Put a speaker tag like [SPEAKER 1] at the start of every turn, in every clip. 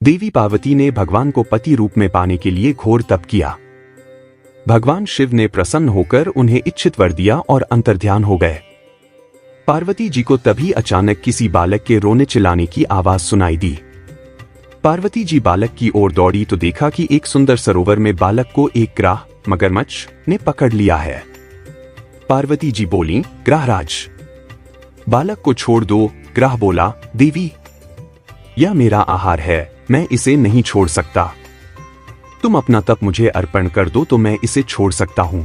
[SPEAKER 1] देवी पार्वती ने भगवान को पति रूप में पाने के लिए घोर तप किया। भगवान शिव ने प्रसन्न होकर उन्हें इच्छित वर दिया और अंतर्ध्यान हो गए। पार्वती जी को तभी अचानक किसी बालक के रोने चिल्लाने की आवाज सुनाई दी। पार्वती जी बालक की ओर दौड़ी तो देखा कि एक सुंदर सरोवर में बालक को एक ग्राह मगरमच्छ ने पकड़ लिया है। पार्वती जी बोली, ग्राहराज, बालक को छोड़ दो। ग्राह बोला, देवी, यह मेरा आहार है, मैं इसे नहीं छोड़ सकता। तुम अपना तप मुझे अर्पण कर दो तो मैं इसे छोड़ सकता हूं।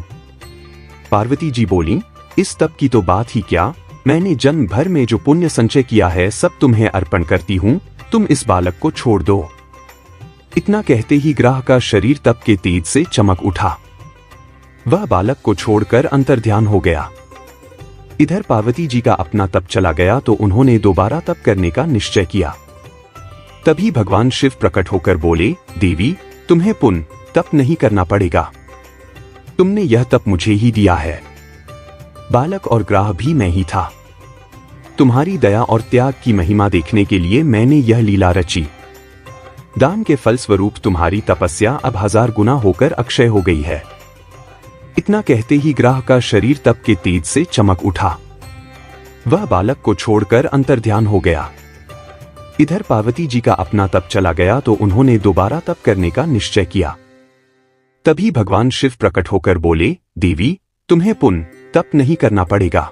[SPEAKER 1] पार्वती जी बोली, इस तप की तो बात ही क्या, मैंने जन्म भर में जो पुण्य संचय किया है सब तुम्हें अर्पण करती हूं, तुम इस बालक को छोड़ दो। इतना कहते ही ग्राह का शरीर तप के तेज से चमक उठा। वह बालक को छोड़कर अंतर्ध्यान हो गया। इधर पार्वती जी का अपना तप चला गया तो उन्होंने दोबारा तप करने का निश्चय किया। तभी भगवान शिव प्रकट होकर बोले, देवी, तुम्हें पुण्य तप नहीं करना पड़ेगा, तुमने यह तप मुझे ही दिया है। बालक और ग्राह भी मैं ही था। तुम्हारी दया और त्याग की महिमा देखने के लिए मैंने यह लीला रची। दान के फल स्वरूप तुम्हारी तपस्या अब 1000 गुना होकर अक्षय हो गई है। इतना कहते ही ग्राह का शरीर तप के तेज से चमक उठा। वह बालक को छोड़कर अंतर्ध्यान हो गया। इधर पार्वती जी का अपना तप चला गया तो उन्होंने दोबारा तप करने का निश्चय किया। तभी भगवान शिव प्रकट होकर बोले, देवी, तुम्हें पुण्य तप नहीं करना पड़ेगा,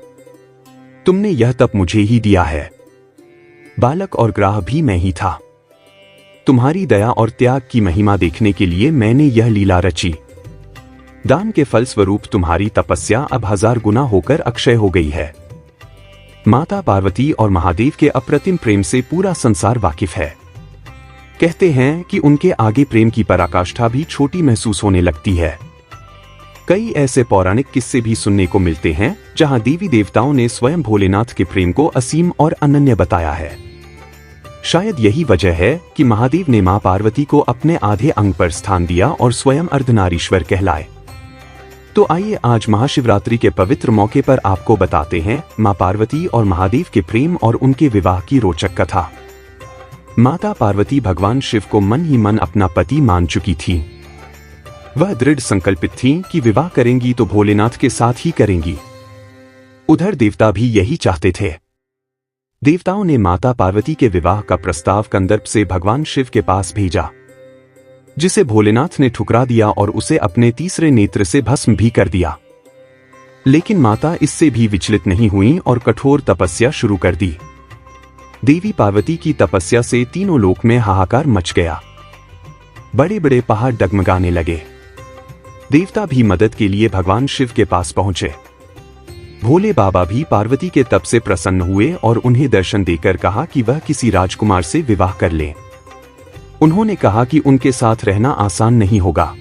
[SPEAKER 1] तुमने यह तप मुझे ही दिया है। बालक और ग्राह भी मैं ही था। तुम्हारी दया और त्याग की महिमा देखने के लिए मैंने यह लीला रची। दान के फल स्वरूप तुम्हारी तपस्या अब 1000 गुना होकर अक्षय हो गई है। माता पार्वती और महादेव के अप्रतिम प्रेम से पूरा संसार वाकिफ है। कहते हैं कि उनके आगे प्रेम की पराकाष्ठा भी छोटी महसूस होने लगती है। कई ऐसे पौराणिक किस्से भी सुनने को मिलते हैं जहां देवी देवताओं ने स्वयं भोलेनाथ के प्रेम को असीम और अनन्य बताया है। शायद यही वजह है कि महादेव ने मां पार्वती को अपने आधे अंग पर स्थान दिया और स्वयं अर्धनारीश्वर कहलाए। तो आइए आज महाशिवरात्रि के पवित्र मौके पर आपको बताते हैं मां पार्वती और महादेव के प्रेम और उनके विवाह की रोचक कथा। माता पार्वती भगवान शिव को मन ही मन अपना पति मान चुकी थी। वह दृढ़ संकल्पित थी कि विवाह करेंगी तो भोलेनाथ के साथ ही करेंगी। उधर देवता भी यही चाहते थे। देवताओं ने माता पार्वती के विवाह का प्रस्ताव कंदर्प से भगवान शिव के पास भेजा, जिसे भोलेनाथ ने ठुकरा दिया और उसे अपने तीसरे नेत्र से भस्म भी कर दिया। लेकिन माता इससे भी विचलित नहीं हुई और कठोर तपस्या शुरू कर दी। देवी पार्वती की तपस्या से तीनों लोक में हाहाकार मच गया। बड़े बड़े पहाड़ डगमगाने लगे। देवता भी मदद के लिए भगवान शिव के पास पहुंचे। भोले बाबा भी पार्वती के तप से प्रसन्न हुए और उन्हें दर्शन देकर कहा कि वह किसी राजकुमार से विवाह कर लें। उन्होंने कहा कि उनके साथ रहना आसान नहीं होगा,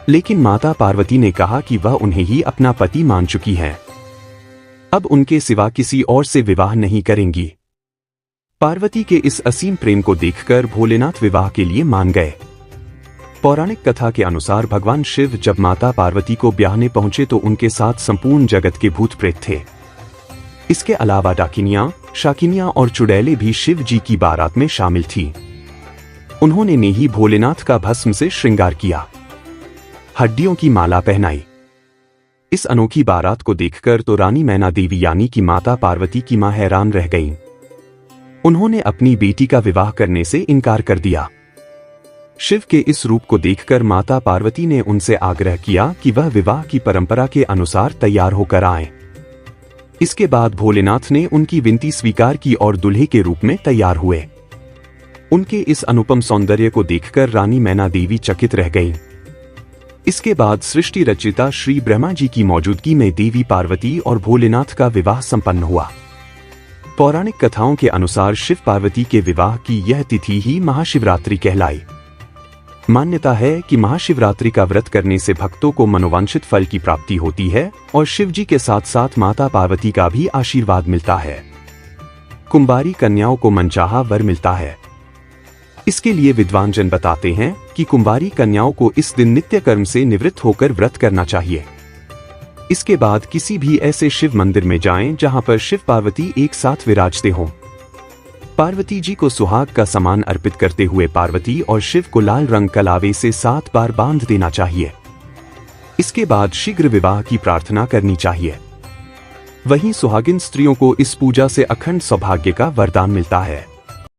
[SPEAKER 1] लेकिन माता पार्वती ने कहा कि वह उन्हें ही अपना पति मान चुकी हैं। अब उनके सिवा किसी और से विवाह नहीं करेंगी। पार्वती के इस असीम प्रेम को देखकर भोलेनाथ विवाह के लिए मान गए। पौराणिक कथा के अनुसार भगवान शिव जब माता पार्वती को ब्याहने पहुंचे तो उनके साथ संपूर्ण जगत के भूत प्रेत थे। इसके अलावा डाकिनियां, शाकिनियां और चुड़ैलें भी शिव जी की बारात में शामिल थी। उन्होंने ने ही भोलेनाथ का भस्म से श्रृंगार किया, हड्डियों की माला पहनाई। इस अनोखी बारात को देखकर तो रानी मैना देवी यानी कि माता पार्वती की मां हैरान रह गईं। उन्होंने अपनी बेटी का विवाह करने से इनकार कर दिया। शिव के इस रूप को देखकर माता पार्वती ने उनसे आग्रह किया कि वह विवाह की परंपरा के अनुसार तैयार होकर आएं। इसके बाद भोलेनाथ ने उनकी विनती स्वीकार की और दूल्हे के रूप में तैयार हुए। उनके इस अनुपम सौंदर्य को देखकर रानी मैना देवी चकित रह गईं। इसके बाद सृष्टि रचयिता श्री ब्रह्मा जी की मौजूदगी में देवी पार्वती और भोलेनाथ का विवाह संपन्न हुआ। पौराणिक कथाओं के अनुसार शिव पार्वती के विवाह की यह तिथि ही महाशिवरात्रि कहलाई। मान्यता है कि महाशिवरात्रि का व्रत करने से भक्तों को मनोवांछित फल की प्राप्ति होती है और शिव जी के साथ साथ माता पार्वती का भी आशीर्वाद मिलता है। कुंवारी कन्याओं को मनचाहा वर मिलता है। इसके लिए विद्वान जन बताते हैं कि कुंवारी कन्याओं को इस दिन नित्य कर्म से निवृत्त होकर व्रत करना चाहिए। इसके बाद किसी भी ऐसे शिव मंदिर में जाएं जहां पर शिव पार्वती एक साथ विराजते हों। पार्वती जी को सुहाग का सामान अर्पित करते हुए पार्वती और शिव को लाल रंग का लावे से 7 बार बांध देना चाहिए। इसके बाद शीघ्र विवाह की प्रार्थना करनी चाहिए। वहीं सुहागिन स्त्रियों को इस पूजा से अखंड सौभाग्य का वरदान मिलता है।